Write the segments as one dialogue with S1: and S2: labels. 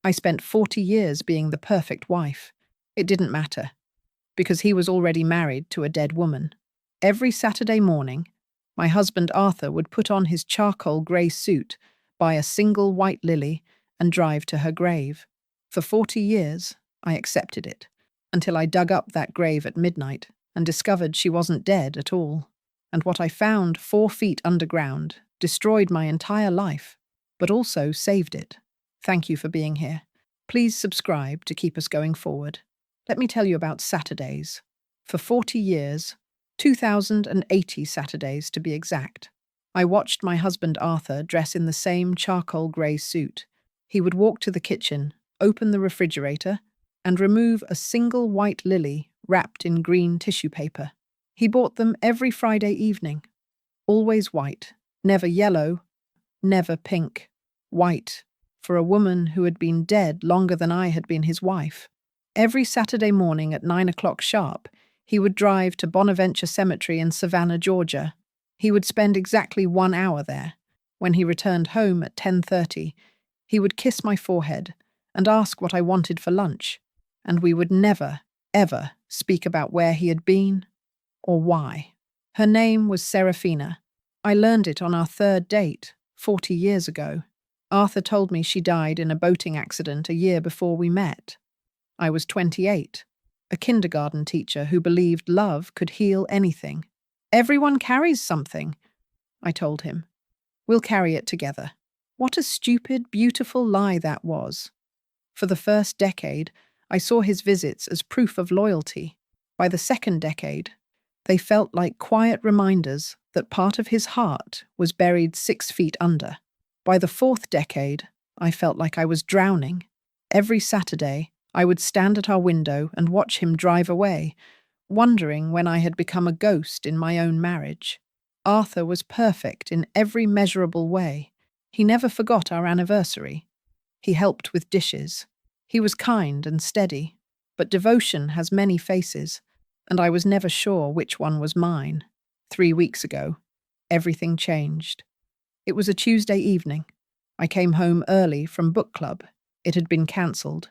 S1: I spent 40 years being the perfect wife. It didn't matter, because he was already married to a dead woman. Every Saturday morning, my husband Arthur would put on his charcoal grey suit, buy a single white lily, and drive to her grave. For 40 years, I accepted it, until I dug up that grave at midnight and discovered she wasn't dead at all. And what I found 4 feet underground destroyed my entire life, but also saved it. Thank you for being here. Please subscribe to keep us going forward. Let me tell you about Saturdays. For 40 years, 2,080 Saturdays to be exact, I watched my husband Arthur dress in the same charcoal grey suit. He would walk to the kitchen, open the refrigerator, and remove a single white lily wrapped in green tissue paper. He bought them every Friday evening. Always white, never yellow, never pink. White, for a woman who had been dead longer than I had been his wife. Every Saturday morning at 9 o'clock sharp, he would drive to Bonaventure Cemetery in Savannah, Georgia. He would spend exactly 1 hour there. When he returned home at 10:30, he would kiss my forehead and ask what I wanted for lunch, and we would never, ever speak about where he had been or why. Her name was Serafina. I learned it on our 3rd date, 40 years ago. Arthur told me she died in a boating accident a year before we met. I was 28, a kindergarten teacher who believed love could heal anything. Everyone carries something, I told him. We'll carry it together. What a stupid, beautiful lie that was. For the first decade, I saw his visits as proof of loyalty. By the 2nd decade, they felt like quiet reminders that part of his heart was buried 6 feet under. By the 4th decade, I felt like I was drowning. Every Saturday, I would stand at our window and watch him drive away, wondering when I had become a ghost in my own marriage. Arthur was perfect in every measurable way. He never forgot our anniversary. He helped with dishes. He was kind and steady, but devotion has many faces, and I was never sure which one was mine. 3 weeks ago, everything changed. It was a Tuesday evening. I came home early from book club. It had been cancelled.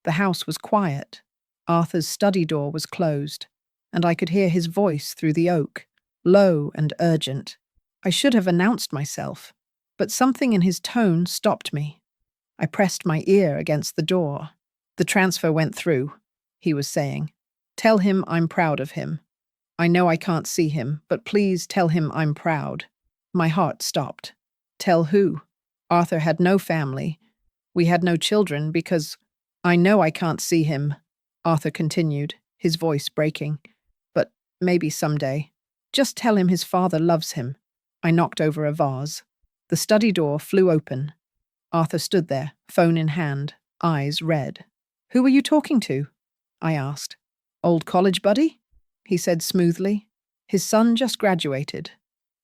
S1: The house was quiet. Arthur's study door was closed, and I could hear his voice through the oak, low and urgent. I should have announced myself, but something in his tone stopped me. I pressed my ear against the door. "The transfer went through," he was saying. "Tell him I'm proud of him. I know I can't see him, but please tell him I'm proud." My heart stopped. Tell who? Arthur had no family. We had no children because I know I can't see him, Arthur continued, his voice breaking. But maybe someday. Just tell him his father loves him. I knocked over a vase. The study door flew open. Arthur stood there, phone in hand, eyes red. "Who were you talking to?" I asked. "Old college buddy?" he said smoothly. His son just graduated.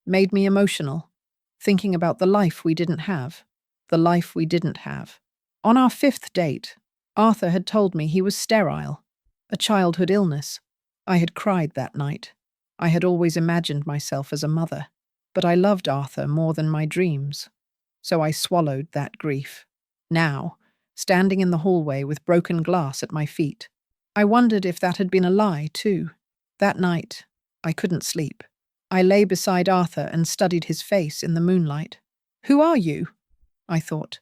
S1: Made me emotional, thinking about the life we didn't have. The life we didn't have. On our 5th date, Arthur had told me he was sterile, a childhood illness. I had cried that night. I had always imagined myself as a mother, but I loved Arthur more than my dreams. So I swallowed that grief. Now, standing in the hallway with broken glass at my feet, I wondered if that had been a lie, too. That night, I couldn't sleep. I lay beside Arthur and studied his face in the moonlight. "Who are you?" I thought.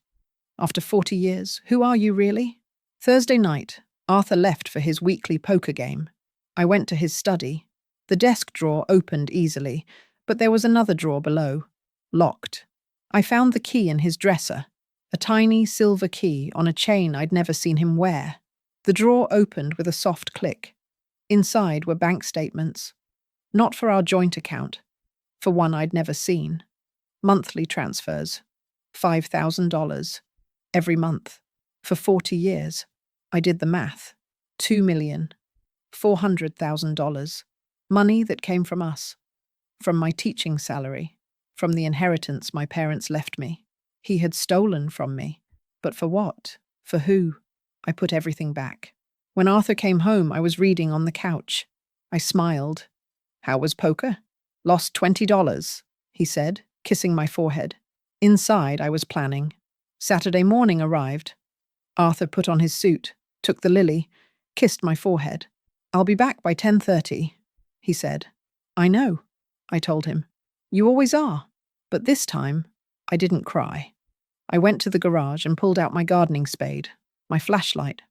S1: "After 40 years, who are you really?" Thursday night, Arthur left for his weekly poker game. I went to his study. The desk drawer opened easily, but there was another drawer below, locked. I found the key in his dresser, a tiny silver key on a chain I'd never seen him wear. The drawer opened with a soft click. Inside were bank statements. Not for our joint account, for one I'd never seen. Monthly transfers, $5,000, every month, for 40 years. I did the math. $2,400,000. Money that came from us, from my teaching salary, from the inheritance my parents left me. He had stolen from me. But for what? For who? I put everything back. When Arthur came home, I was reading on the couch. I smiled. "How was poker?" "Lost $20, he said, kissing my forehead. Inside, I was planning. Saturday morning arrived. Arthur put on his suit, took the lily, kissed my forehead. "I'll be back by 10:30, he said. "I know," I told him. "You always are." But this time, I didn't cry. I went to the garage and pulled out my gardening spade, my flashlight,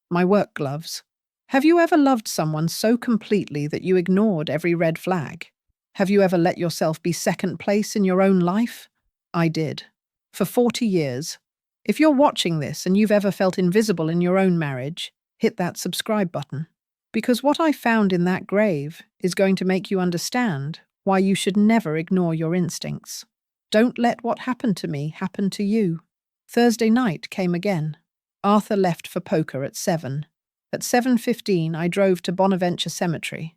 S1: my work gloves. Have you ever loved someone so completely that you ignored every red flag? Have you ever let yourself be second place in your own life? I did. For 40 years. If you're watching this and you've ever felt invisible in your own marriage, hit that subscribe button. Because what I found in that grave is going to make you understand why you should never ignore your instincts. Don't let what happened to me happen to you. Thursday night came again. Arthur left for poker at 7. At 7:15, I drove to Bonaventure Cemetery.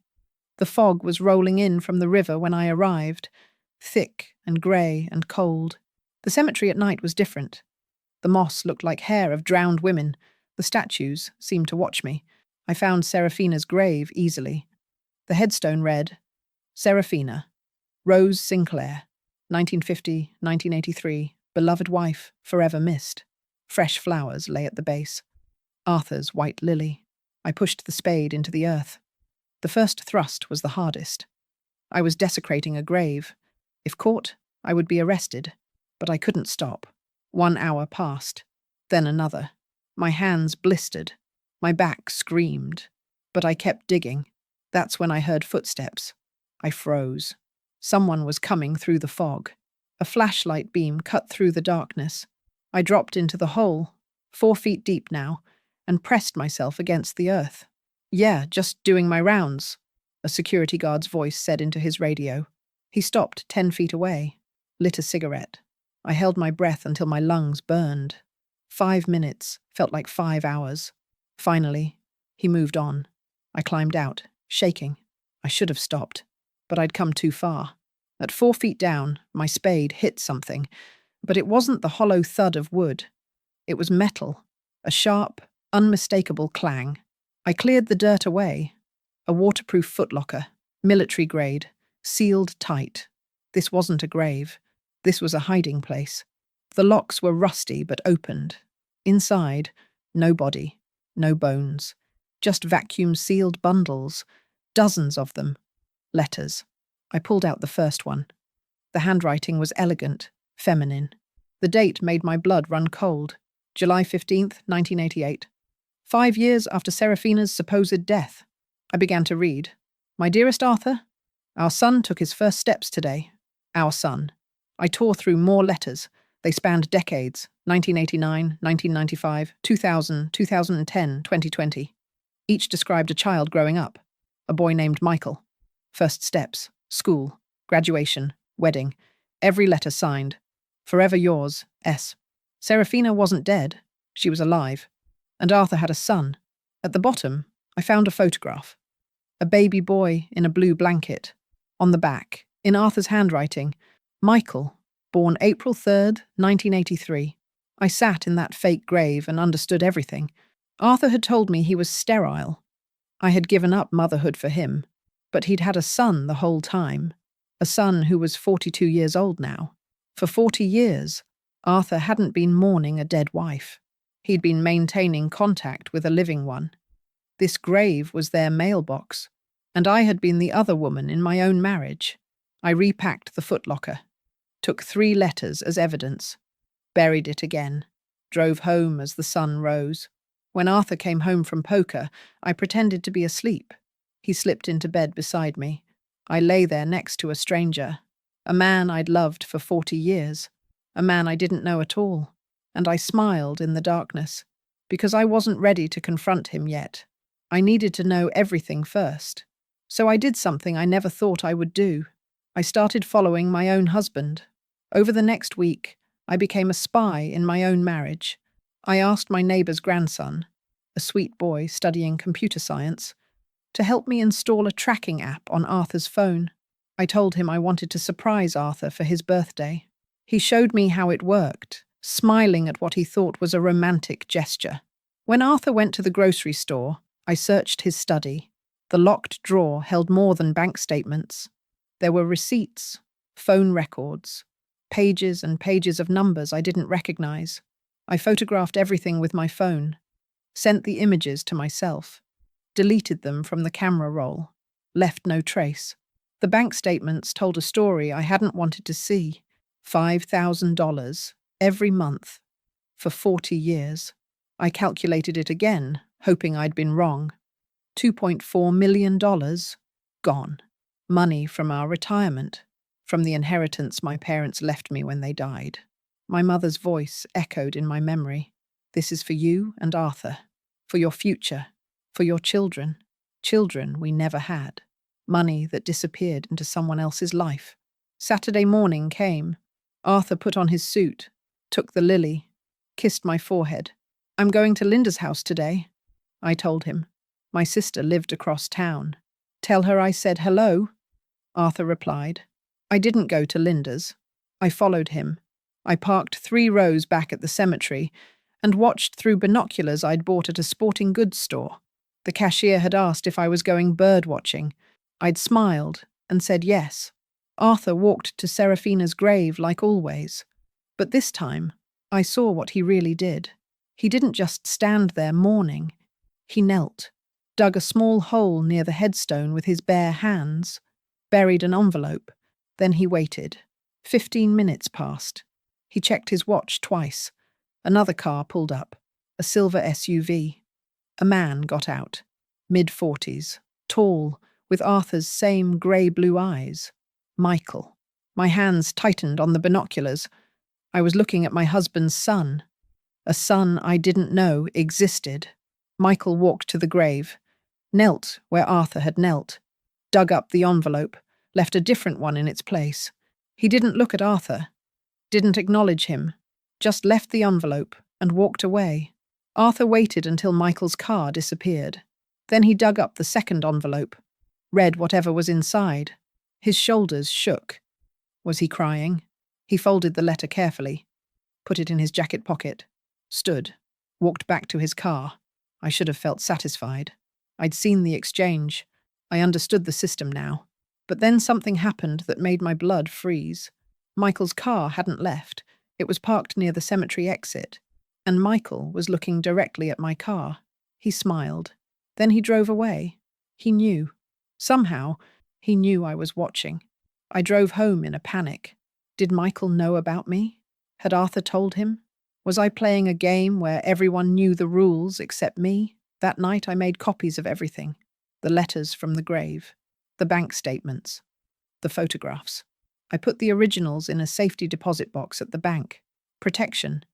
S1: The fog was rolling in from the river when I arrived, thick and grey and cold. The cemetery at night was different. The moss looked like hair of drowned women. The statues seemed to watch me. I found Seraphina's grave easily. The headstone read, Seraphina, Rose Sinclair, 1950-1983, beloved wife, forever missed. Fresh flowers lay at the base. Arthur's white lily. I pushed the spade into the earth. The first thrust was the hardest. I was desecrating a grave. If caught, I would be arrested. But I couldn't stop. 1 hour passed. Then another. My hands blistered. My back screamed. But I kept digging. That's when I heard footsteps. I froze. Someone was coming through the fog. A flashlight beam cut through the darkness. I dropped into the hole, 4 feet deep now, and pressed myself against the earth. "Yeah, just doing my rounds," a security guard's voice said into his radio. He stopped 10 feet away, lit a cigarette. I held my breath until my lungs burned. 5 minutes felt like 5 hours. Finally, he moved on. I climbed out, shaking. I should have stopped, but I'd come too far. At 4 feet down, my spade hit something, but it wasn't the hollow thud of wood. It was metal, a sharp, unmistakable clang. I cleared the dirt away. A waterproof footlocker, military grade, sealed tight. This wasn't a grave. This was a hiding place. The locks were rusty but opened. Inside, no body, no bones. Just vacuum-sealed bundles, dozens of them. Letters. I pulled out the first one. The handwriting was elegant, feminine. The date made my blood run cold. July 15th, 1988. 5 years after Seraphina's supposed death. I began to read. My dearest Arthur, our son took his first steps today. Our son. I tore through more letters. They spanned decades, 1989, 1995, 2000, 2010, 2020. Each described a child growing up. A boy named Michael. First steps, school, graduation, wedding. Every letter signed. Forever yours, S. Seraphina wasn't dead. She was alive. And Arthur had a son. At the bottom, I found a photograph. A baby boy in a blue blanket. On the back, in Arthur's handwriting, Michael, born April 3rd, 1983. I sat in that fake grave and understood everything. Arthur had told me he was sterile. I had given up motherhood for him, but he'd had a son the whole time. A son who was 42 years old now. For 40 years, Arthur hadn't been mourning a dead wife. He'd been maintaining contact with a living one. This grave was their mailbox, and I had been the other woman in my own marriage. I repacked the footlocker, took 3 letters as evidence, buried it again, drove home as the sun rose. When Arthur came home from poker, I pretended to be asleep. He slipped into bed beside me. I lay there next to a stranger, a man I'd loved for 40 years, a man I didn't know at all, and I smiled in the darkness, because I wasn't ready to confront him yet. I needed to know everything first. So I did something I never thought I would do. I started following my own husband. Over the next week, I became a spy in my own marriage. I asked my neighbour's grandson, a sweet boy studying computer science, to help me install a tracking app on Arthur's phone. I told him I wanted to surprise Arthur for his birthday. He showed me how it worked, smiling at what he thought was a romantic gesture. When Arthur went to the grocery store, I searched his study. The locked drawer held more than bank statements. There were receipts, phone records, pages and pages of numbers I didn't recognize. I photographed everything with my phone, sent the images to myself, deleted them from the camera roll, left no trace. The bank statements told a story I hadn't wanted to see. $5,000 every month for 40 years. I calculated it again, hoping I'd been wrong. $2.4 million gone. Money from our retirement, from the inheritance my parents left me when they died. My mother's voice echoed in my memory. This is for you and Arthur, for your future, for your children, children we never had. Money that disappeared into someone else's life. Saturday morning came. Arthur put on his suit, took the lily, kissed my forehead. I'm going to Linda's house today, I told him. My sister lived across town. Tell her I said hello, Arthur replied. I didn't go to Linda's. I followed him. I parked 3 rows back at the cemetery and watched through binoculars I'd bought at a sporting goods store. The cashier had asked if I was going bird watching. I'd smiled and said yes. Arthur walked to Serafina's grave like always. But this time, I saw what he really did. He didn't just stand there mourning. He knelt, dug a small hole near the headstone with his bare hands, buried an envelope. Then he waited. 15 minutes passed. He checked his watch twice. Another car pulled up, a silver SUV. A man got out, mid-40s, tall, with Arthur's same grey-blue eyes. Michael. My hands tightened on the binoculars. I was looking at my husband's son, a son I didn't know existed. Michael walked to the grave, knelt where Arthur had knelt, dug up the envelope, left a different one in its place. He didn't look at Arthur, didn't acknowledge him, just left the envelope and walked away. Arthur waited until Michael's car disappeared. Then he dug up the second envelope, read whatever was inside. His shoulders shook. Was he crying? He folded the letter carefully, put it in his jacket pocket, stood, walked back to his car. I should have felt satisfied. I'd seen the exchange. I understood the system now. But then something happened that made my blood freeze. Michael's car hadn't left. It was parked near the cemetery exit, and Michael was looking directly at my car. He smiled. Then he drove away. He knew. Somehow, he knew I was watching. I drove home in a panic. Did Michael know about me? Had Arthur told him? Was I playing a game where everyone knew the rules except me? That night I made copies of everything. The letters from the grave, the bank statements, the photographs. I put the originals in a safety deposit box at the bank. Protection,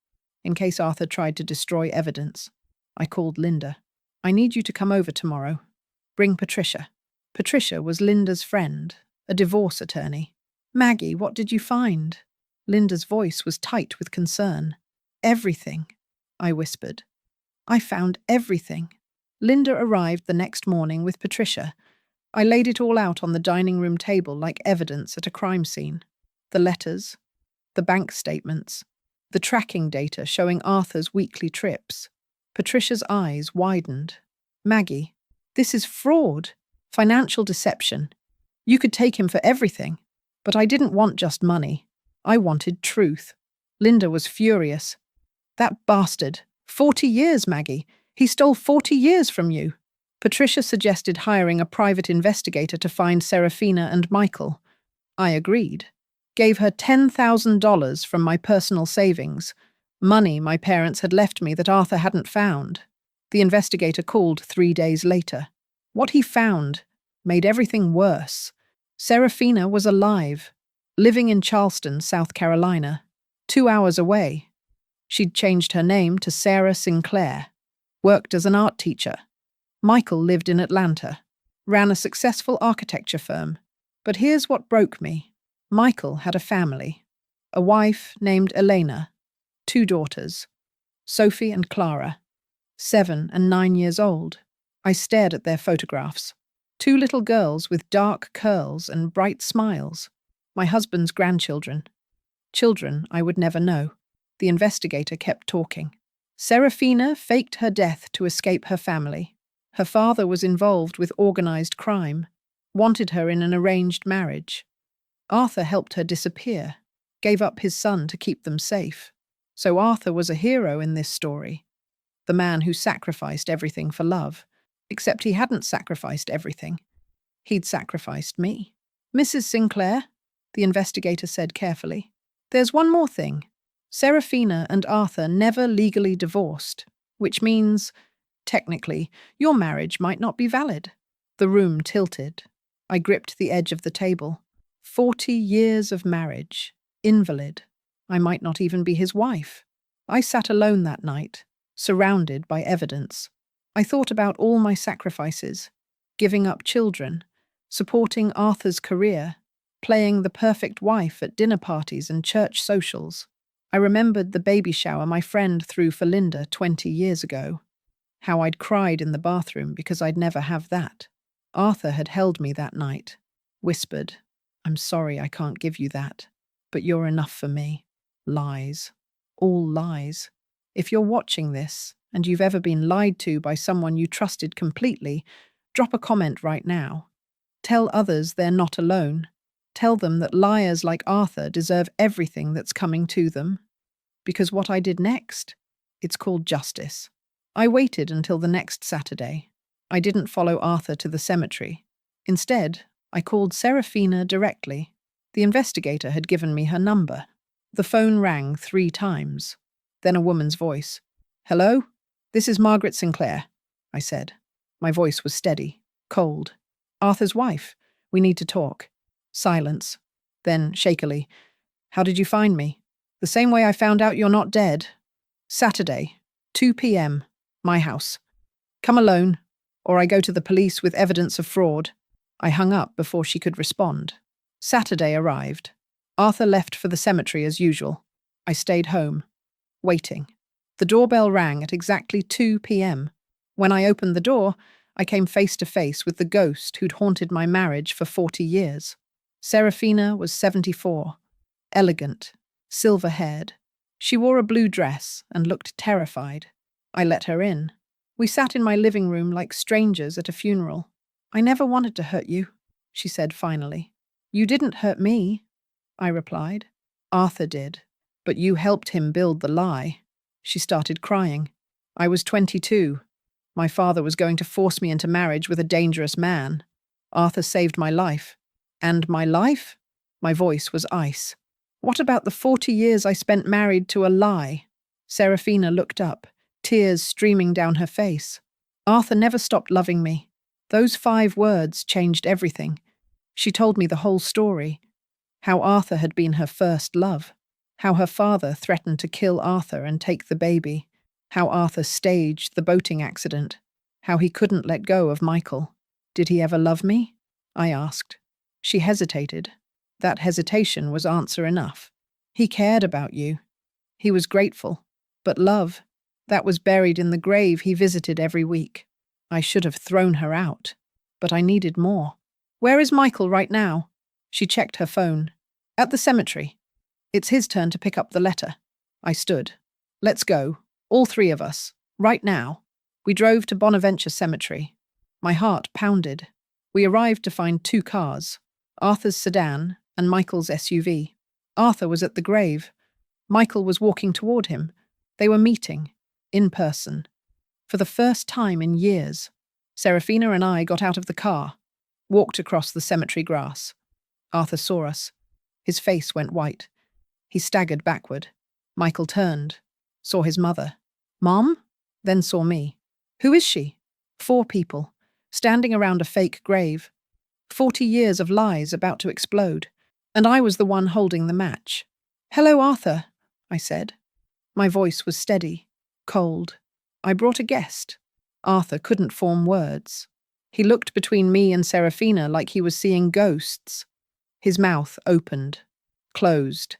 S1: in case Arthur tried to destroy evidence. I called Linda. I need you to come over tomorrow. Bring Patricia. Patricia was Linda's friend, a divorce attorney. Maggie, what did you find? Linda's voice was tight with concern. Everything, I whispered. I found everything. Linda arrived the next morning with Patricia. I laid it all out on the dining room table like evidence at a crime scene. The letters, the bank statements, the tracking data showing Arthur's weekly trips. Patricia's eyes widened. Maggie, this is fraud, financial deception. You could take him for everything, but I didn't want just money. I wanted truth. Linda was furious. That bastard. 40 years, Maggie. He stole 40 years from you. Patricia suggested hiring a private investigator to find Serafina and Michael. I agreed. Gave her $10,000 from my personal savings, money my parents had left me that Arthur hadn't found. The investigator called 3 days later. What he found made everything worse. Serafina was alive, living in Charleston, South Carolina, 2 hours away. She'd changed her name to Sarah Sinclair, worked as an art teacher. Michael lived in Atlanta, ran a successful architecture firm. But here's what broke me. Michael had a family, a wife named Elena, 2 daughters, Sophie and Clara, 7 and 9 years old. I stared at their photographs. 2 little girls with dark curls and bright smiles. My husband's grandchildren. Children I would never know. The investigator kept talking. Serafina faked her death to escape her family. Her father was involved with organized crime, wanted her in an arranged marriage. Arthur helped her disappear, gave up his son to keep them safe. So Arthur was a hero in this story, the man who sacrificed everything for love. Except he hadn't sacrificed everything. He'd sacrificed me. Mrs. Sinclair, the investigator said carefully, there's one more thing. Serafina and Arthur never legally divorced, which means, technically, your marriage might not be valid. The room tilted. I gripped the edge of the table. 40 years of marriage. Invalid. I might not even be his wife. I sat alone that night, surrounded by evidence. I thought about all my sacrifices, giving up children, supporting Arthur's career, playing the perfect wife at dinner parties and church socials. I remembered the baby shower my friend threw for Linda 20 years ago, how I'd cried in the bathroom because I'd never have that. Arthur had held me that night, whispered, I'm sorry I can't give you that, but you're enough for me. Lies. All lies. If you're watching this, and you've ever been lied to by someone you trusted completely, drop a comment right now. Tell others they're not alone. Tell them that liars like Arthur deserve everything that's coming to them. Because what I did next, it's called justice. I waited until the next Saturday. I didn't follow Arthur to the cemetery. Instead, I called Serafina directly. The investigator had given me her number. The phone rang 3 times. Then a woman's voice. Hello? This is Margaret Sinclair, I said. My voice was steady, cold. Arthur's wife. We need to talk. Silence. Then, shakily, how did you find me? The same way I found out you're not dead. Saturday, 2 p.m., my house. Come alone, or I go to the police with evidence of fraud. I hung up before she could respond. Saturday arrived. Arthur left for the cemetery as usual. I stayed home, waiting. The doorbell rang at exactly 2 p.m. When I opened the door, I came face to face with the ghost who'd haunted my marriage for 40 years. Serafina was 74, elegant, silver-haired. She wore a blue dress and looked terrified. I let her in. We sat in my living room like strangers at a funeral. I never wanted to hurt you, she said finally. You didn't hurt me, I replied. Arthur did, but you helped him build the lie. She started crying. I was 22. My father was going to force me into marriage with a dangerous man. Arthur saved my life. And my life? My voice was ice. What about the 40 years I spent married to a lie? Serafina looked up, tears streaming down her face. Arthur never stopped loving me. Those 5 words changed everything. She told me the whole story. How Arthur had been her first love. How her father threatened to kill Arthur and take the baby. How Arthur staged the boating accident. How he couldn't let go of Michael. Did he ever love me? I asked. She hesitated. That hesitation was answer enough. He cared about you. He was grateful. But love, that was buried in the grave he visited every week. I should have thrown her out. But I needed more. Where is Michael right now? She checked her phone. At the cemetery. It's his turn to pick up the letter. I stood. Let's go. All 3 of us. Right now. We drove to Bonaventure Cemetery. My heart pounded. We arrived to find 2 cars. Arthur's sedan and Michael's SUV. Arthur was at the grave. Michael was walking toward him. They were meeting. In person. For the first time in years. Serafina and I got out of the car. Walked across the cemetery grass. Arthur saw us. His face went white. He staggered backward. Michael turned. Saw his mother. Mom? Then saw me. Who is she? 4 people. Standing around a fake grave. 40 years of lies about to explode. And I was the one holding the match. Hello, Arthur, I said. My voice was steady, cold. I brought a guest. Arthur couldn't form words. He looked between me and Serafina like he was seeing ghosts. His mouth opened, closed.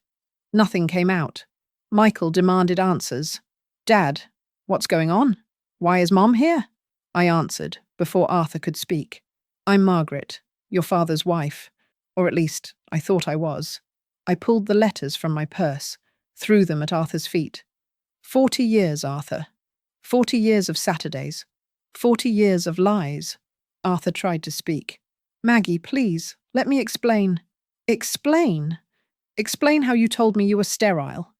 S1: Nothing came out. Michael demanded answers. Dad, what's going on? Why is Mom here? I answered before Arthur could speak. I'm Margaret, your father's wife. Or at least, I thought I was. I pulled the letters from my purse, threw them at Arthur's feet. 40 years, Arthur. 40 years of Saturdays. 40 years of lies. Arthur tried to speak. Maggie, please, let me explain. Explain? Explain how you told me you were sterile.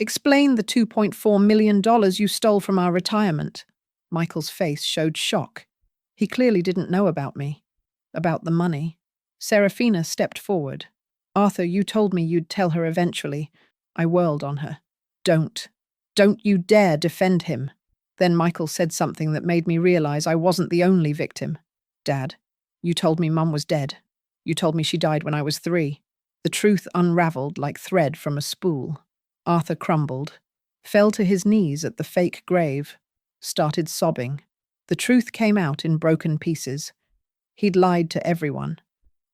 S1: Explain the $2.4 million you stole from our retirement. Michael's face showed shock. He clearly didn't know about me. About the money. Serafina stepped forward. Arthur, you told me you'd tell her eventually. I whirled on her. Don't. Don't you dare defend him. Then Michael said something that made me realize I wasn't the only victim. Dad, you told me Mum was dead. You told me she died when I was 3. The truth unraveled like thread from a spool. Arthur crumbled, fell to his knees at the fake grave, started sobbing. The truth came out in broken pieces. He'd lied to everyone.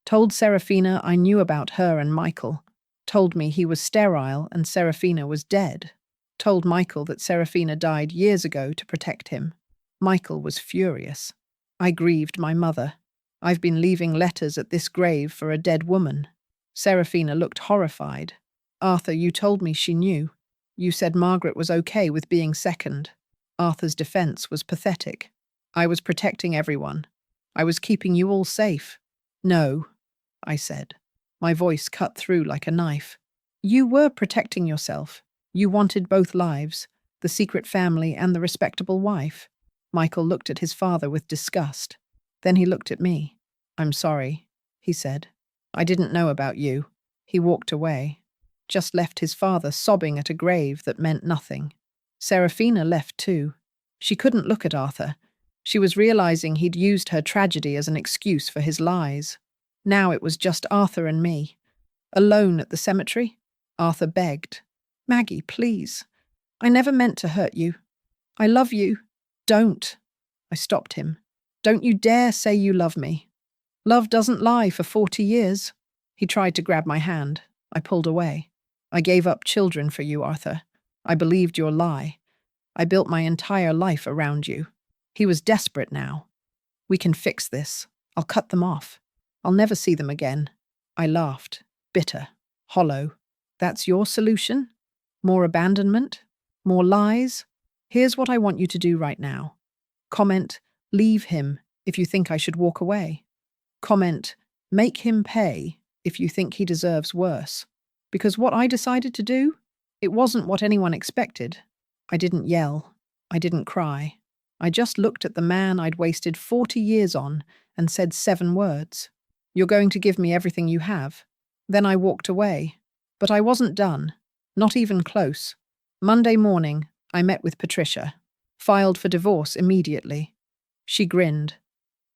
S1: Told Serafina I knew about her and Michael. Told me he was sterile and Serafina was dead. Told Michael that Serafina died years ago to protect him. Michael was furious. I grieved my mother. I've been leaving letters at this grave for a dead woman. Serafina looked horrified. Arthur, you told me she knew. You said Margaret was okay with being second. Arthur's defense was pathetic. I was protecting everyone. I was keeping you all safe. No, I said. My voice cut through like a knife. You were protecting yourself. You wanted both lives, the secret family and the respectable wife. Michael looked at his father with disgust. Then he looked at me. I'm sorry, he said. I didn't know about you. He walked away. Just left his father sobbing at a grave that meant nothing. Serafina left too. She couldn't look at Arthur. She was realizing he'd used her tragedy as an excuse for his lies. Now it was just Arthur and me. Alone at the cemetery, Arthur begged. Maggie, please. I never meant to hurt you. I love you. Don't. I stopped him. Don't you dare say you love me. Love doesn't lie for 40 years. He tried to grab my hand. I pulled away. I gave up children for you, Arthur. I believed your lie. I built my entire life around you. He was desperate now. We can fix this. I'll cut them off. I'll never see them again. I laughed, bitter, hollow. That's your solution? More abandonment? More lies? Here's what I want you to do right now. Comment, leave him if you think I should walk away. Comment, make him pay if you think he deserves worse. Because what I decided to do, it wasn't what anyone expected. I didn't yell. I didn't cry. I just looked at the man I'd wasted 40 years on and said 7 words. You're going to give me everything you have. Then I walked away. But I wasn't done. Not even close. Monday morning, I met with Patricia. Filed for divorce immediately. She grinned.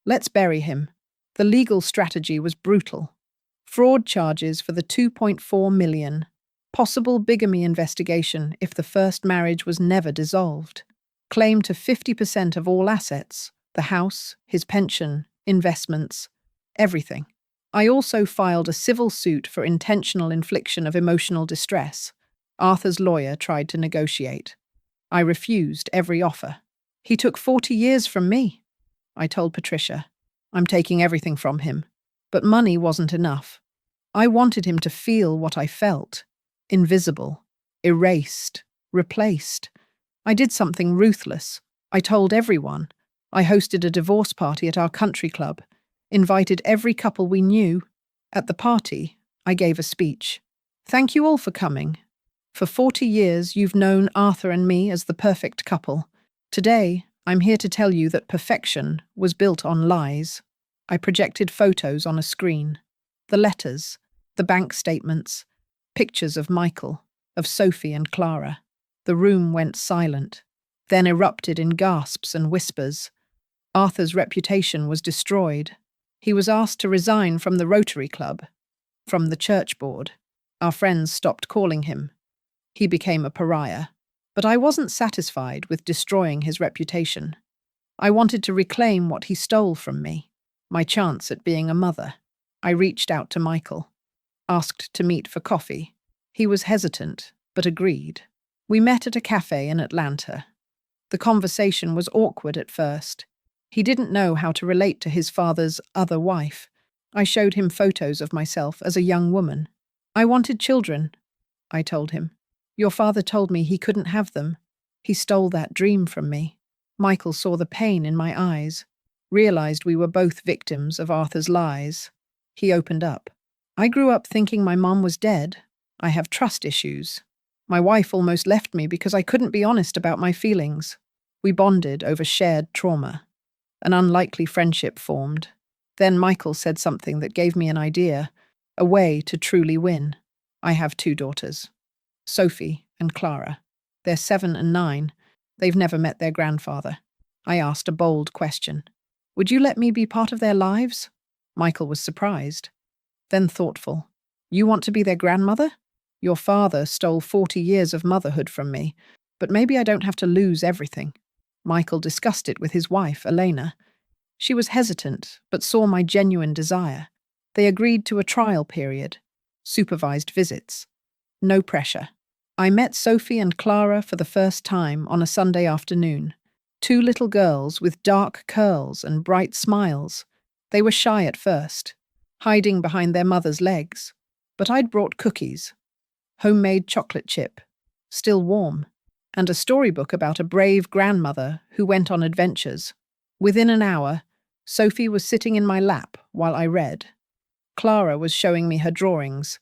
S1: Let's bury him. The legal strategy was brutal. Fraud charges for the $2.4 million. Possible bigamy investigation if the first marriage was never dissolved. Claim to 50% of all assets, the house, his pension, investments, everything. I also filed a civil suit for intentional infliction of emotional distress. Arthur's lawyer tried to negotiate. I refused every offer. He took 40 years from me. I told Patricia, I'm taking everything from him. But money wasn't enough. I wanted him to feel what I felt. Invisible, erased, replaced. I did something ruthless. I told everyone. I hosted a divorce party at our country club, invited every couple we knew. At the party, I gave a speech. Thank you all for coming. For 40 years, you've known Arthur and me as the perfect couple. Today, I'm here to tell you that perfection was built on lies. I projected photos on a screen. The letters, the bank statements, pictures of Michael, of Sophie and Clara. The room went silent, then erupted in gasps and whispers. Arthur's reputation was destroyed. He was asked to resign from the Rotary Club, from the church board. Our friends stopped calling him. He became a pariah. But I wasn't satisfied with destroying his reputation. I wanted to reclaim what he stole from me, my chance at being a mother. I reached out to Michael, asked to meet for coffee. He was hesitant, but agreed. We met at a cafe in Atlanta. The conversation was awkward at first. He didn't know how to relate to his father's other wife. I showed him photos of myself as a young woman. I wanted children, I told him. Your father told me he couldn't have them. He stole that dream from me. Michael saw the pain in my eyes, realized we were both victims of Arthur's lies. He opened up. I grew up thinking my mom was dead. I have trust issues. My wife almost left me because I couldn't be honest about my feelings. We bonded over shared trauma. An unlikely friendship formed. Then Michael said something that gave me an idea, a way to truly win. I have 2 daughters, Sophie and Clara. They're 7 and 9. They've never met their grandfather. I asked a bold question. Would you let me be part of their lives? Michael was surprised, then thoughtful. You want to be their grandmother? Your father stole 40 years of motherhood from me, but maybe I don't have to lose everything. Michael discussed it with his wife, Elena. She was hesitant, but saw my genuine desire. They agreed to a trial period, supervised visits. No pressure. I met Sophie and Clara for the first time on a Sunday afternoon. 2 little girls with dark curls and bright smiles. They were shy at first, hiding behind their mother's legs. But I'd brought cookies, homemade chocolate chip, still warm, and a storybook about a brave grandmother who went on adventures. Within an hour, Sophie was sitting in my lap while I read. Clara was showing me her drawings.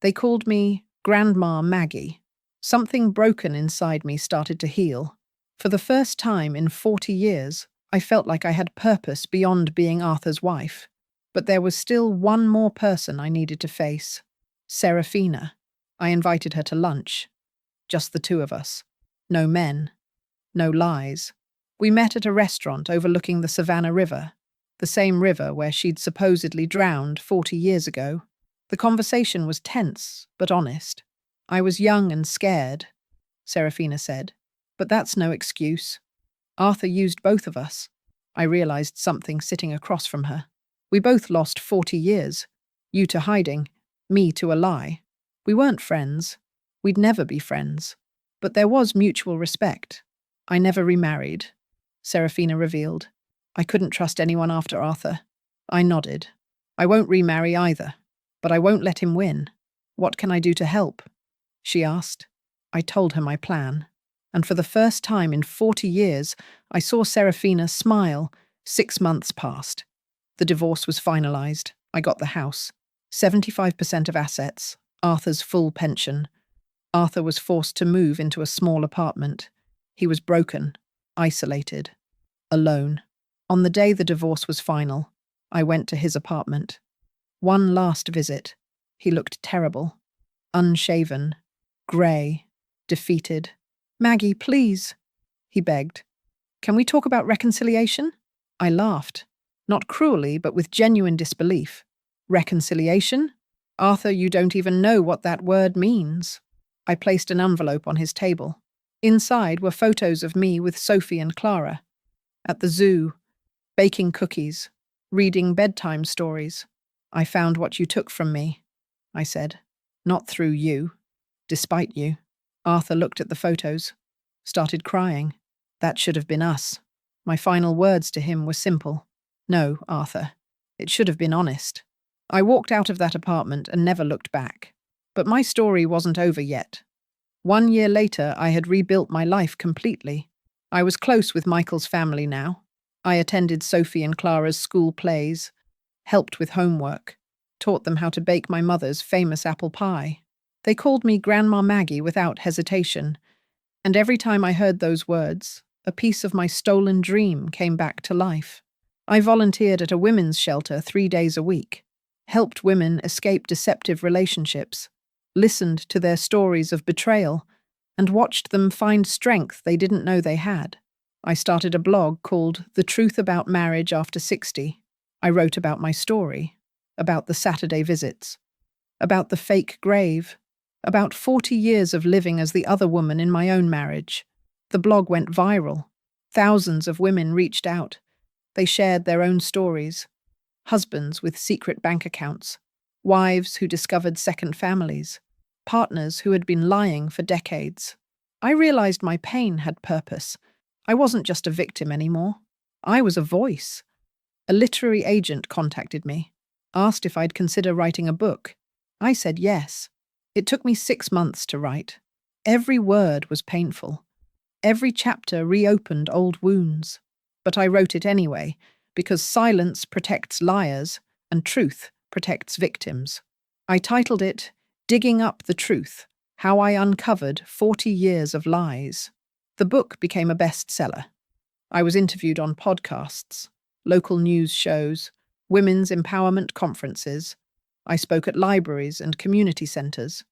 S1: They called me Grandma Maggie. Something broken inside me started to heal. For the first time in 40 years, I felt like I had purpose beyond being Arthur's wife. But there was still one more person I needed to face. Serafina. I invited her to lunch. Just the 2 of us. No men. No lies. We met at a restaurant overlooking the Savannah River, the same river where she'd supposedly drowned 40 years ago. The conversation was tense, but honest. I was young and scared, Serafina said. But that's no excuse. Arthur used both of us. I realized something sitting across from her. We both lost 40 years. You to hiding, me to a lie. We weren't friends. We'd never be friends. But there was mutual respect. I never remarried, Serafina revealed. I couldn't trust anyone after Arthur. I nodded. I won't remarry either, but I won't let him win. What can I do to help? She asked. I told her my plan. And for the first time in 40 years, I saw Serafina smile. 6 months passed. The divorce was finalized. I got the house. 75% of assets. Arthur's full pension. Arthur was forced to move into a small apartment. He was broken, isolated, alone. On the day the divorce was final, I went to his apartment. One last visit. He looked terrible. Unshaven, grey, defeated. Maggie, please, he begged. Can we talk about reconciliation? I laughed, not cruelly, but with genuine disbelief. Reconciliation? Arthur, you don't even know what that word means. I placed an envelope on his table. Inside were photos of me with Sophie and Clara. At the zoo, baking cookies, reading bedtime stories. I found what you took from me, I said. Not through you, despite you. Arthur looked at the photos, started crying. That should have been us. My final words to him were simple. No, Arthur. It should have been honest. I walked out of that apartment and never looked back. But my story wasn't over yet. 1 year later, I had rebuilt my life completely. I was close with Michael's family now. I attended Sophie and Clara's school plays, helped with homework, taught them how to bake my mother's famous apple pie. They called me Grandma Maggie without hesitation, and every time I heard those words, a piece of my stolen dream came back to life. I volunteered at a women's shelter 3 days a week, helped women escape deceptive relationships, listened to their stories of betrayal, and watched them find strength they didn't know they had. I started a blog called The Truth About Marriage After 60. I wrote about my story, about the Saturday visits, about the fake grave, about 40 years of living as the other woman in my own marriage. The blog went viral. Thousands of women reached out. They shared their own stories. Husbands with secret bank accounts, wives who discovered second families, partners who had been lying for decades. I realized my pain had purpose. I wasn't just a victim anymore. I was a voice. A literary agent contacted me, asked if I'd consider writing a book. I said yes. It took me 6 months to write. Every word was painful. Every chapter reopened old wounds. But I wrote it anyway, because silence protects liars and truth protects victims. I titled it Digging Up the Truth, How I Uncovered 40 Years of Lies. The book became a bestseller. I was interviewed on podcasts, local news shows, women's empowerment conferences. I spoke at libraries and community centres.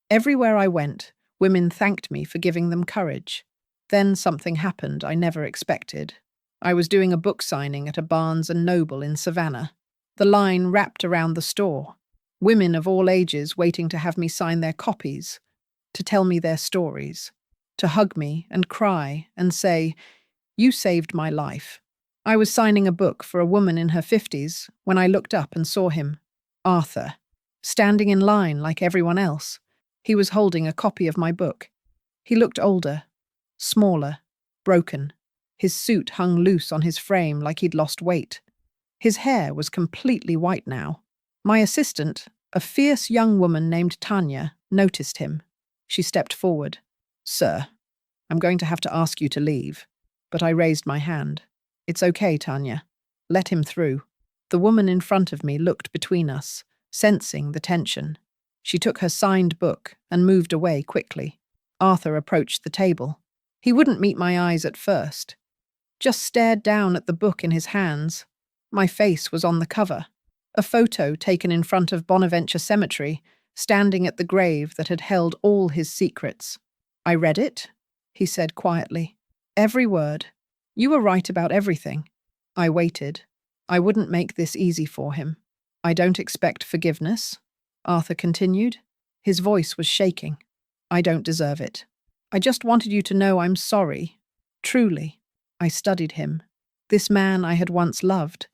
S1: Everywhere I went, women thanked me for giving them courage. Then something happened I never expected. I was doing a book signing at a Barnes& Noble in Savannah. The line wrapped around the store. Women of all ages waiting to have me sign their copies, to tell me their stories, to hug me and cry and say, "You saved my life." I was signing a book for a woman in her 50s when I looked up and saw him, Arthur, standing in line like everyone else. He was holding a copy of my book. He looked older, smaller, broken. His suit hung loose on his frame like he'd lost weight. His hair was completely white now. My assistant, a fierce young woman named Tanya, noticed him. She stepped forward. "Sir, I'm going to have to ask you to leave." But I raised my hand. "It's okay, Tanya. Let him through." The woman in front of me looked between us, sensing the tension. She took her signed book and moved away quickly. Arthur approached the table. He wouldn't meet my eyes at first. Just stared down at the book in his hands. My face was on the cover. A photo taken in front of Bonaventure Cemetery, standing at the grave that had held all his secrets. "I read it," he said quietly. "Every word. You were right about everything." I waited. I wouldn't make this easy for him. "I don't expect forgiveness," Arthur continued. His voice was shaking. "I don't deserve it. I just wanted you to know I'm sorry. Truly." I studied him. This man I had once loved.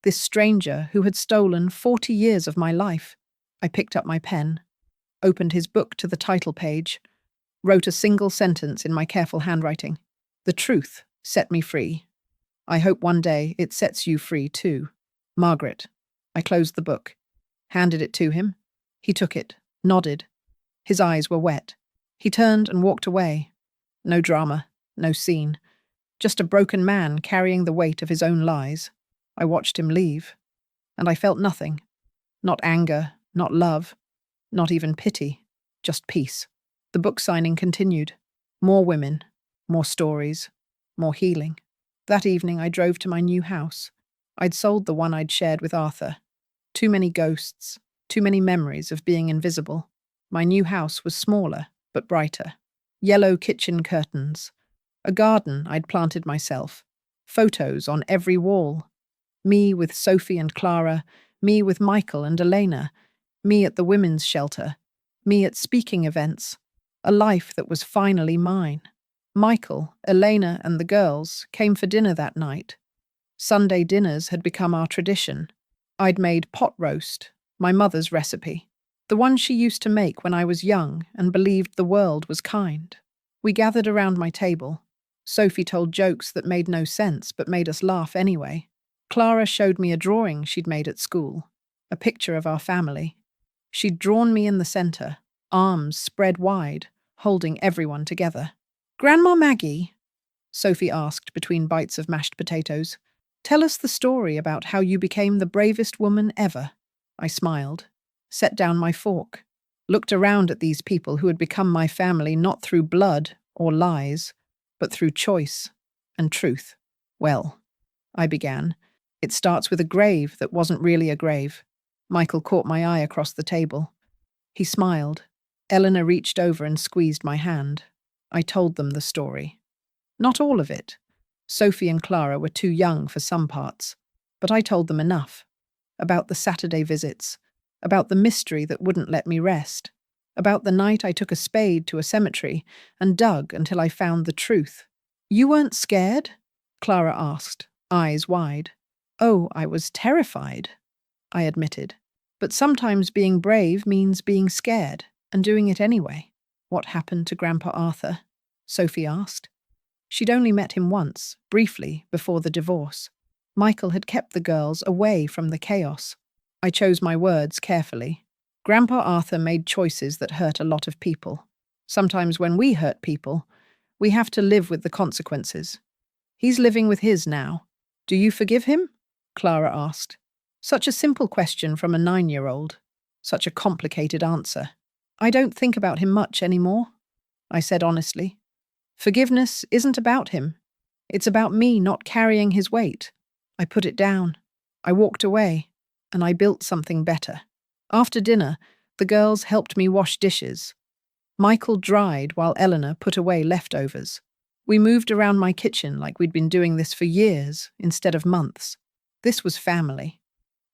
S1: This stranger who had stolen 40 years of my life. I picked up my pen, opened his book to the title page, wrote a single sentence in my careful handwriting. "The truth set me free. I hope one day it sets you free too. Margaret." I closed the book, handed it to him. He took it, nodded. His eyes were wet. He turned and walked away. No drama, no scene. Just a broken man carrying the weight of his own lies. I watched him leave, and I felt nothing. Not anger, not love, not even pity, just peace. The book signing continued. More women, more stories, more healing. That evening I drove to my new house. I'd sold the one I'd shared with Arthur. Too many ghosts, too many memories of being invisible. My new house was smaller, but brighter. Yellow kitchen curtains. A garden I'd planted myself. Photos on every wall. Me with Sophie and Clara, me with Michael and Elena, me at the women's shelter, me at speaking events. A life that was finally mine. Michael, Elena, and the girls came for dinner that night. Sunday dinners had become our tradition. I'd made pot roast, my mother's recipe, the one she used to make when I was young and believed the world was kind. We gathered around my table. Sophie told jokes that made no sense but made us laugh anyway. Clara showed me a drawing she'd made at school, a picture of our family. She'd drawn me in the center, arms spread wide, holding everyone together. "Grandma Maggie," Sophie asked between bites of mashed potatoes, "tell us the story about how you became the bravest woman ever." I smiled, set down my fork, looked around at these people who had become my family not through blood or lies, but through choice and truth. "Well," I began, "it starts with a grave that wasn't really a grave." Michael caught my eye across the table. He smiled. Eleanor reached over and squeezed my hand. I told them the story. Not all of it. Sophie and Clara were too young for some parts, but I told them enough. About the Saturday visits, about the mystery that wouldn't let me rest, about the night I took a spade to a cemetery and dug until I found the truth. "You weren't scared?" Clara asked, eyes wide. "Oh, I was terrified," I admitted. "But sometimes being brave means being scared and doing it anyway." "What happened to Grandpa Arthur?" Sophie asked. She'd only met him once, briefly, before the divorce. Michael had kept the girls away from the chaos. I chose my words carefully. Grandpa Arthur made choices that hurt a lot of people. Sometimes when we hurt people, we have to live with the consequences. He's living with his now. "Do you forgive him?" Clara asked. Such a simple question from a 9-year-old. Such a complicated answer. I don't think about him much anymore, I said honestly. Forgiveness isn't about him. It's about me not carrying his weight. I put it down. I walked away, and I built something better. After dinner, the girls helped me wash dishes. Michael dried while Eleanor put away leftovers. We moved around my kitchen like we'd been doing this for years instead of months. This was family.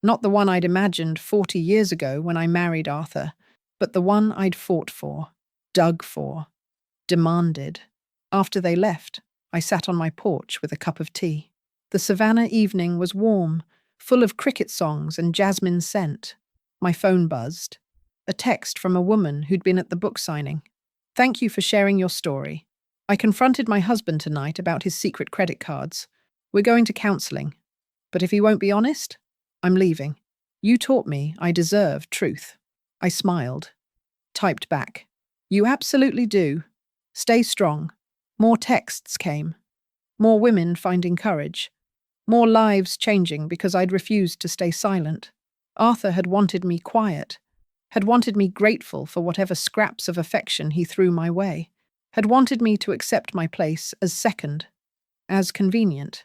S1: Not the one I'd imagined 40 years ago when I married Arthur, but the one I'd fought for, dug for, demanded. After they left, I sat on my porch with a cup of tea. The Savannah evening was warm, full of cricket songs and jasmine scent. My phone buzzed. A text from a woman who'd been at the book signing. Thank you for sharing your story. I confronted my husband tonight about his secret credit cards. We're going to counseling. But if he won't be honest, I'm leaving. You taught me I deserve truth. I smiled. Typed back. You absolutely do. Stay strong. More texts came. More women finding courage. More lives changing because I'd refused to stay silent. Arthur had wanted me quiet. Had wanted me grateful for whatever scraps of affection he threw my way. Had wanted me to accept my place as second. As convenient.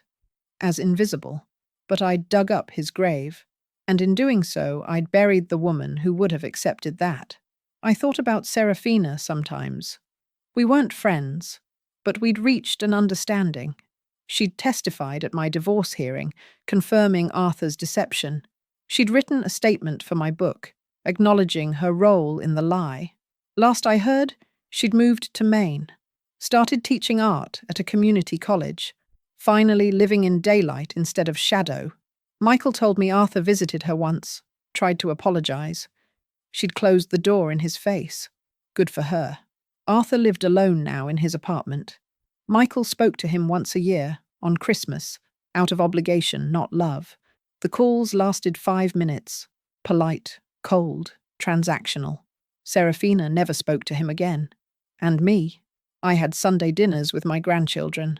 S1: As invisible. But I'd dug up his grave. And in doing so, I'd buried the woman who would have accepted that. I thought about Serafina sometimes. We weren't friends, but we'd reached an understanding. She'd testified at my divorce hearing, confirming Arthur's deception. She'd written a statement for my book, acknowledging her role in the lie. Last I heard, she'd moved to Maine, started teaching art at a community college, finally living in daylight instead of shadow. Michael told me Arthur visited her once, tried to apologize. She'd closed the door in his face. Good for her. Arthur lived alone now in his apartment. Michael spoke to him once a year, on Christmas, out of obligation, not love. The calls lasted 5 minutes. Polite, cold, transactional. Serafina never spoke to him again. And me. I had Sunday dinners with my grandchildren.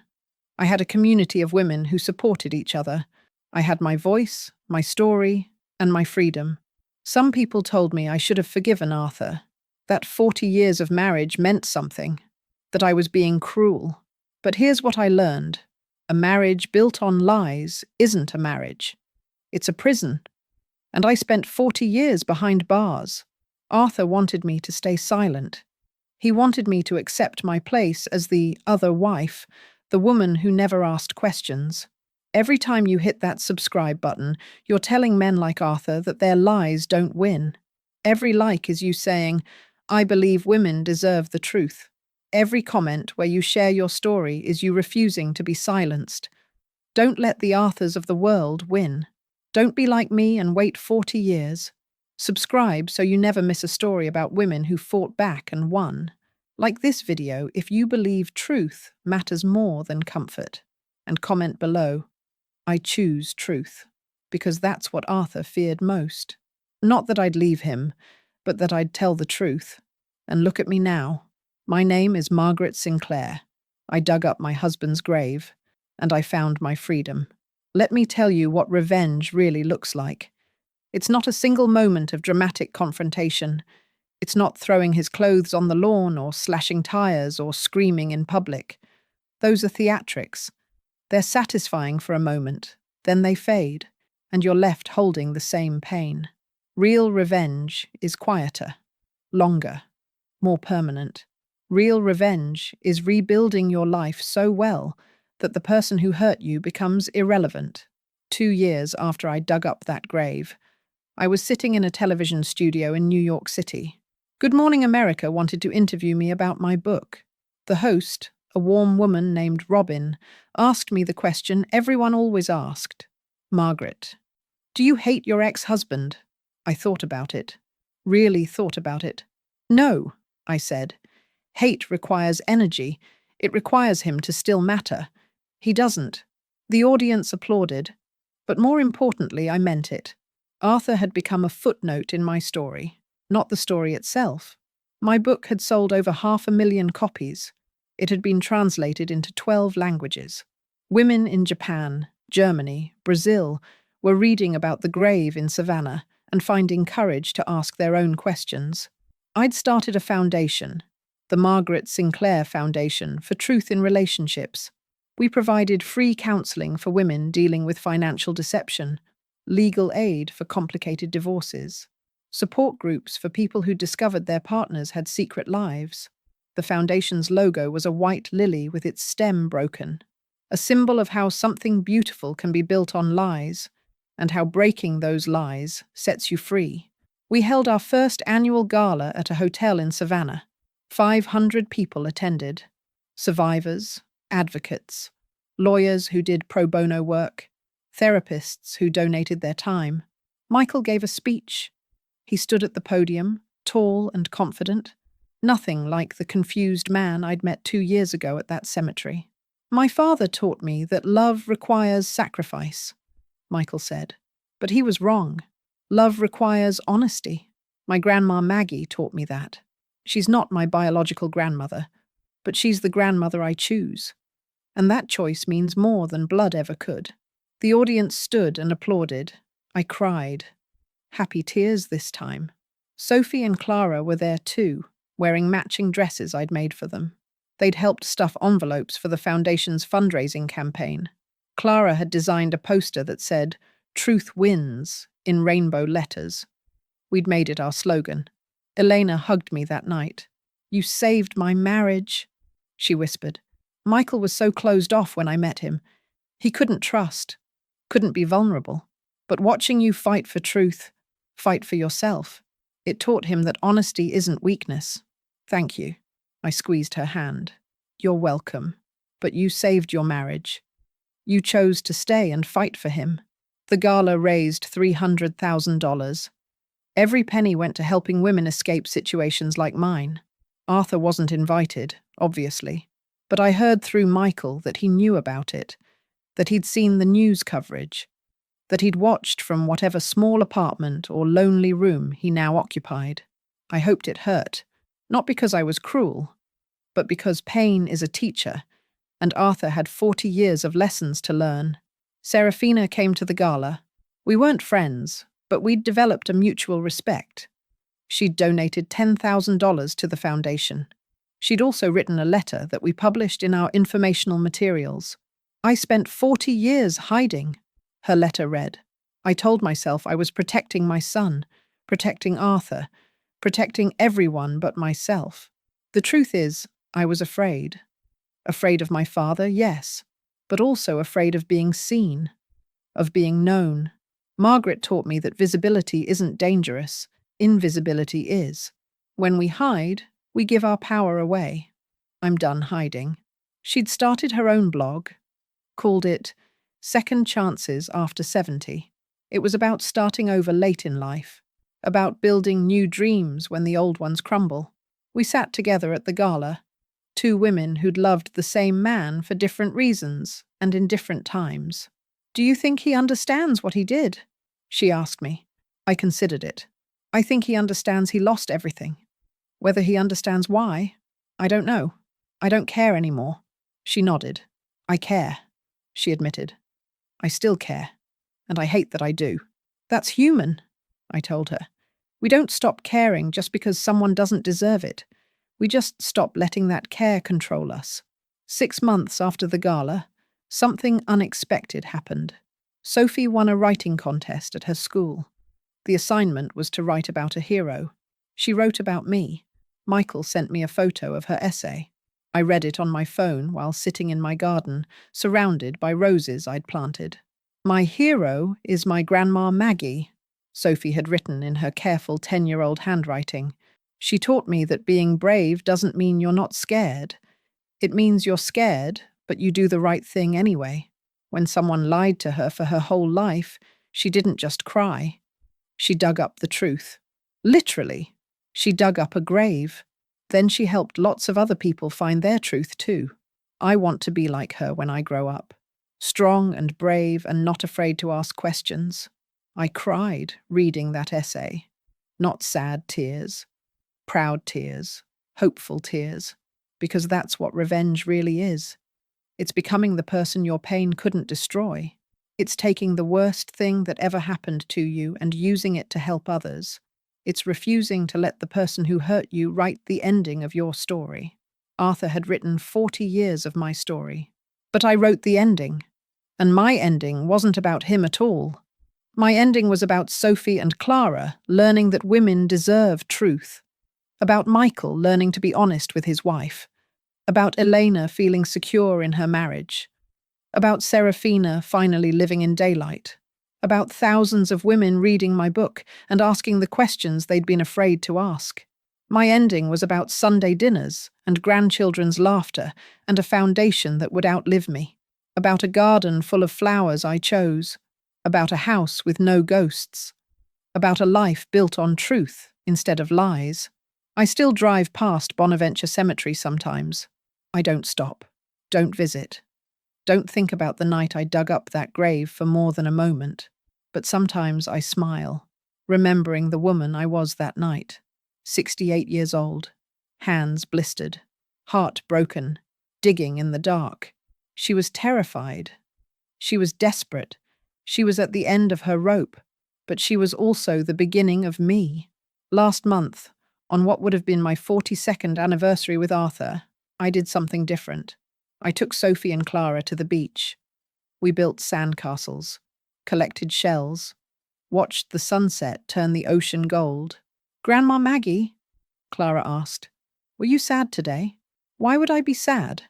S1: I had a community of women who supported each other. I had my voice, my story, and my freedom. Some people told me I should have forgiven Arthur, that 40 years of marriage meant something, that I was being cruel. But here's what I learned. A marriage built on lies isn't a marriage. It's a prison. And I spent 40 years behind bars. Arthur wanted me to stay silent. He wanted me to accept my place as the other wife, the woman who never asked questions. Every time you hit that subscribe button, you're telling men like Arthur that their lies don't win. Every like is you saying, I believe women deserve the truth. Every comment where you share your story is you refusing to be silenced. Don't let the Arthurs of the world win. Don't be like me and wait 40 years. Subscribe so you never miss a story about women who fought back and won. Like this video if you believe truth matters more than comfort. And comment below, I choose truth, because that's what Arthur feared most. Not that I'd leave him, but that I'd tell the truth. And look at me now. My name is Margaret Sinclair. I dug up my husband's grave, and I found my freedom. Let me tell you what revenge really looks like. It's not a single moment of dramatic confrontation. It's not throwing his clothes on the lawn or slashing tires or screaming in public. Those are theatrics. They're satisfying for a moment, then they fade, and you're left holding the same pain. Real revenge is quieter, longer, more permanent. Real revenge is rebuilding your life so well that the person who hurt you becomes irrelevant. 2 years after I dug up that grave, I was sitting in a television studio in New York City. Good Morning America wanted to interview me about my book. The host, a warm woman named Robin, asked me the question everyone always asked. Margaret, do you hate your ex-husband? I thought about it. Really thought about it. No, I said. Hate requires energy. It requires him to still matter. He doesn't. The audience applauded. But more importantly, I meant it. Arthur had become a footnote in my story, not the story itself. My book had sold over 500,000 copies. It had been translated into 12 languages. Women in Japan, Germany, Brazil were reading about the grave in Savannah and finding courage to ask their own questions. I'd started a foundation, the Margaret Sinclair Foundation for Truth in Relationships. We provided free counseling for women dealing with financial deception, legal aid for complicated divorces, support groups for people who discovered their partners had secret lives. The foundation's logo was a white lily with its stem broken, a symbol of how something beautiful can be built on lies, and how breaking those lies sets you free. We held our first annual gala at a hotel in Savannah. 500 people attended. Survivors, advocates, lawyers who did pro bono work, therapists who donated their time. Michael gave a speech. He stood at the podium, tall and confident, nothing like the confused man I'd met 2 years ago at that cemetery. My father taught me that love requires sacrifice, Michael said. But he was wrong. Love requires honesty. My grandma Maggie taught me that. She's not my biological grandmother, but she's the grandmother I choose. And that choice means more than blood ever could. The audience stood and applauded. I cried. Happy tears this time. Sophie and Clara were there too, wearing matching dresses I'd made for them. They'd helped stuff envelopes for the foundation's fundraising campaign. Clara had designed a poster that said, "Truth wins," in rainbow letters. We'd made it our slogan. Elena hugged me that night. "You saved my marriage," she whispered. Michael was so closed off when I met him. He couldn't trust, couldn't be vulnerable. But watching you fight for truth, fight for yourself, it taught him that honesty isn't weakness. Thank you. I squeezed her hand. You're welcome. But you saved your marriage. You chose to stay and fight for him. The gala raised $300,000. Every penny went to helping women escape situations like mine. Arthur wasn't invited, obviously, but I heard through Michael that he knew about it, that he'd seen the news coverage, that he'd watched from whatever small apartment or lonely room he now occupied. I hoped it hurt, not because I was cruel, but because pain is a teacher, and Arthur had 40 years of lessons to learn. Serafina came to the gala. We weren't friends, but we'd developed a mutual respect. She'd donated $10,000 to the foundation. She'd also written a letter that we published in our informational materials. I spent 40 years hiding, her letter read. I told myself I was protecting my son, protecting Arthur, protecting everyone but myself. The truth is, I was afraid. Afraid of my father, yes, but also afraid of being seen, of being known. Margaret taught me that visibility isn't dangerous, invisibility is. When we hide, we give our power away. I'm done hiding. She'd started her own blog, called it Second Chances After 70. It was about starting over late in life, about building new dreams when the old ones crumble. We sat together at the gala, two women who'd loved the same man for different reasons and in different times. "Do you think he understands what he did?" she asked me. I considered it. I think he understands he lost everything. Whether he understands why, I don't know. I don't care anymore. She nodded. I care, she admitted. I still care, and I hate that I do. That's human, I told her. We don't stop caring just because someone doesn't deserve it. We just stop letting that care control us. 6 months after the gala, something unexpected happened. Sophie won a writing contest at her school. The assignment was to write about a hero. She wrote about me. Michael sent me a photo of her essay. I read it on my phone while sitting in my garden, surrounded by roses I'd planted. My hero is my grandma Maggie, Sophie had written in her careful 10-year-old handwriting. She taught me that being brave doesn't mean you're not scared. It means you're scared, but you do the right thing anyway. When someone lied to her for her whole life, she didn't just cry. She dug up the truth. Literally, she dug up a grave. Then she helped lots of other people find their truth too. I want to be like her when I grow up. Strong and brave and not afraid to ask questions. I cried reading that essay. Not sad tears, proud tears, hopeful tears, because that's what revenge really is. It's becoming the person your pain couldn't destroy. It's taking the worst thing that ever happened to you and using it to help others. It's refusing to let the person who hurt you write the ending of your story. Arthur had written 40 years of my story. But I wrote the ending. And my ending wasn't about him at all. My ending was about Sophie and Clara learning that women deserve truth. About Michael learning to be honest with his wife. About Elena feeling secure in her marriage. About Serafina finally living in daylight. About thousands of women reading my book and asking the questions they'd been afraid to ask. My ending was about Sunday dinners and grandchildren's laughter and a foundation that would outlive me. About a garden full of flowers I chose. About a house with no ghosts. About a life built on truth instead of lies. I still drive past Bonaventure Cemetery sometimes. I don't stop. Don't visit. Don't think about the night I dug up that grave for more than a moment. But sometimes I smile, remembering the woman I was that night. 68 years old, hands blistered, heart broken, digging in the dark. She was terrified. She was desperate. She was at the end of her rope, but she was also the beginning of me. Last month, on what would have been my 42nd anniversary with Arthur, I did something different. I took Sophie and Clara to the beach. We built sandcastles, collected shells, watched the sunset turn the ocean gold. "Grandma Maggie," Clara asked, "were you sad today?" "Why would I be sad?"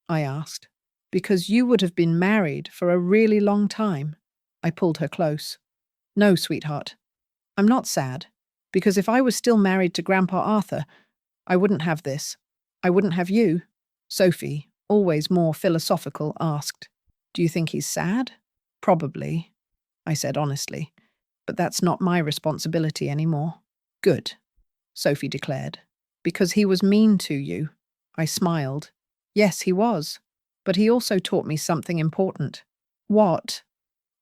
S1: I asked. "Because you would have been married for a really long time." I pulled her close. "No, sweetheart, I'm not sad, because if I was still married to Grandpa Arthur, I wouldn't have this. I wouldn't have you." Sophie, always more philosophical, asked, "Do you think he's sad?" "Probably," I said honestly, "but that's not my responsibility anymore." "Good," Sophie declared. "Because he was mean to you." I smiled. "Yes, he was. But he also taught me something important." "What?"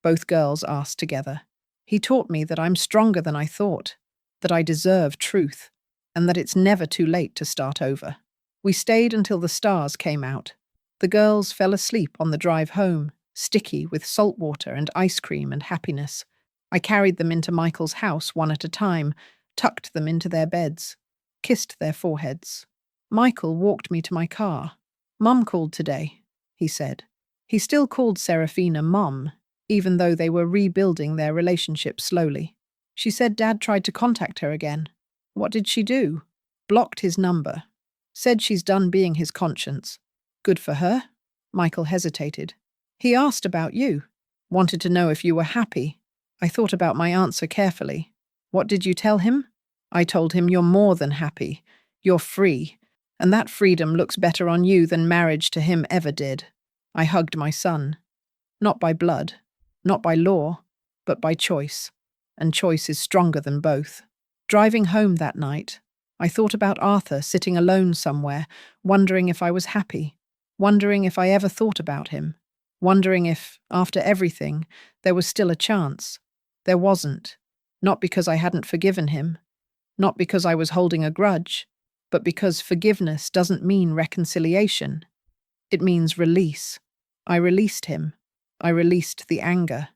S1: both girls asked together. "He taught me that I'm stronger than I thought, that I deserve truth, and that it's never too late to start over." We stayed until the stars came out. The girls fell asleep on the drive home, sticky with salt water and ice cream and happiness. I carried them into Michael's house one at a time, tucked them into their beds, kissed their foreheads. Michael walked me to my car. "Mum called today," he said. He still called Serafina Mum, even though they were rebuilding their relationship slowly. "She said Dad tried to contact her again." "What did she do?" "Blocked his number. Said she's done being his conscience." "Good for her." Michael hesitated. "He asked about you. Wanted to know if you were happy." I thought about my answer carefully. "What did you tell him?" "I told him you're more than happy. You're free. And that freedom looks better on you than marriage to him ever did." I hugged my son. Not by blood, not by law, but by choice. And choice is stronger than both. Driving home that night, I thought about Arthur sitting alone somewhere, wondering if I was happy, wondering if I ever thought about him, wondering if, after everything, there was still a chance. There wasn't. Not because I hadn't forgiven him, not because I was holding a grudge, but because forgiveness doesn't mean reconciliation. It means release. I released him. I released the anger.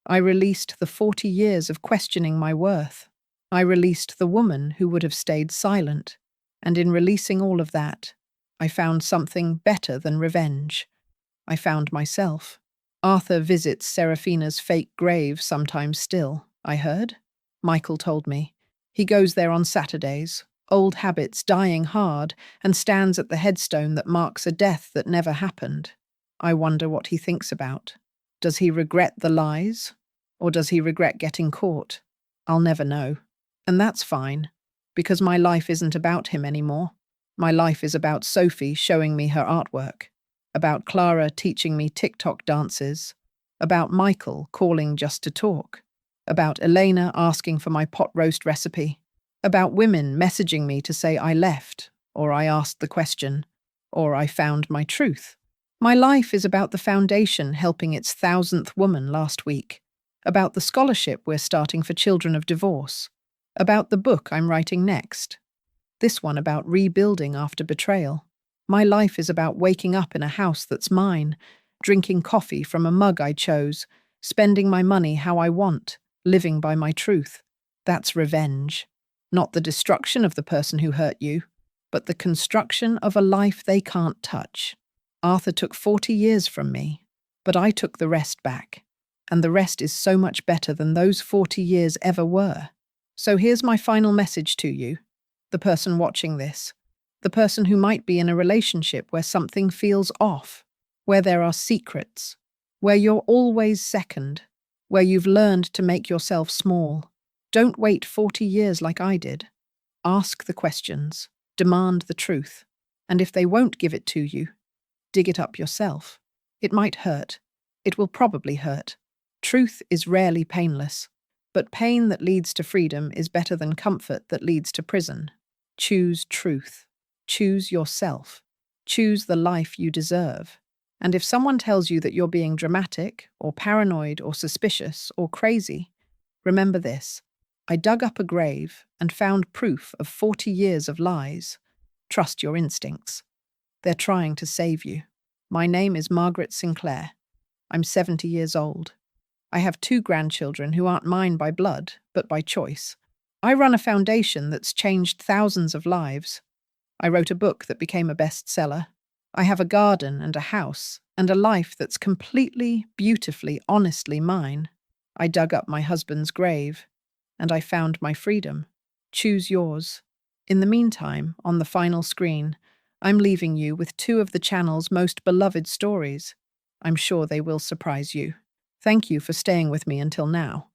S1: I released the 40 years of questioning my worth. I released the woman who would have stayed silent. And in releasing all of that, I found something better than revenge. I found myself. Arthur visits Serafina's fake grave sometimes still, I heard. Michael told me. He goes there on Saturdays, old habits dying hard, and stands at the headstone that marks a death that never happened. I wonder what he thinks about. Does he regret the lies? Or does he regret getting caught? I'll never know. And that's fine, because my life isn't about him anymore. My life is about Sophie showing me her artwork, about Clara teaching me TikTok dances, about Michael calling just to talk, about Elena asking for my pot roast recipe, about women messaging me to say I left, or I asked the question, or I found my truth. My life is about the foundation helping its 1,000th woman last week, about the scholarship we're starting for children of divorce, about the book I'm writing next. This one about rebuilding after betrayal. My life is about waking up in a house that's mine, drinking coffee from a mug I chose, spending my money how I want, living by my truth. That's revenge. Not the destruction of the person who hurt you, but the construction of a life they can't touch. Arthur took 40 years from me, but I took the rest back. And the rest is so much better than those 40 years ever were. So here's my final message to you, the person watching this, the person who might be in a relationship where something feels off, where there are secrets, where you're always second, where you've learned to make yourself small. Don't wait 40 years like I did. Ask the questions, demand the truth, and if they won't give it to you, dig it up yourself. It might hurt. It will probably hurt. Truth is rarely painless, but pain that leads to freedom is better than comfort that leads to prison. Choose truth. Choose yourself. Choose the life you deserve. And if someone tells you that you're being dramatic, or paranoid, or suspicious, or crazy, remember this. I dug up a grave and found proof of 40 years of lies. Trust your instincts. They're trying to save you. My name is Margaret Sinclair. I'm 70 years old. I have 2 grandchildren who aren't mine by blood, but by choice. I run a foundation that's changed thousands of lives. I wrote a book that became a bestseller. I have a garden and a house, and a life that's completely, beautifully, honestly mine. I dug up my husband's grave, and I found my freedom. Choose yours. In the meantime, on the final screen, I'm leaving you with 2 of the channel's most beloved stories. I'm sure they will surprise you. Thank you for staying with me until now.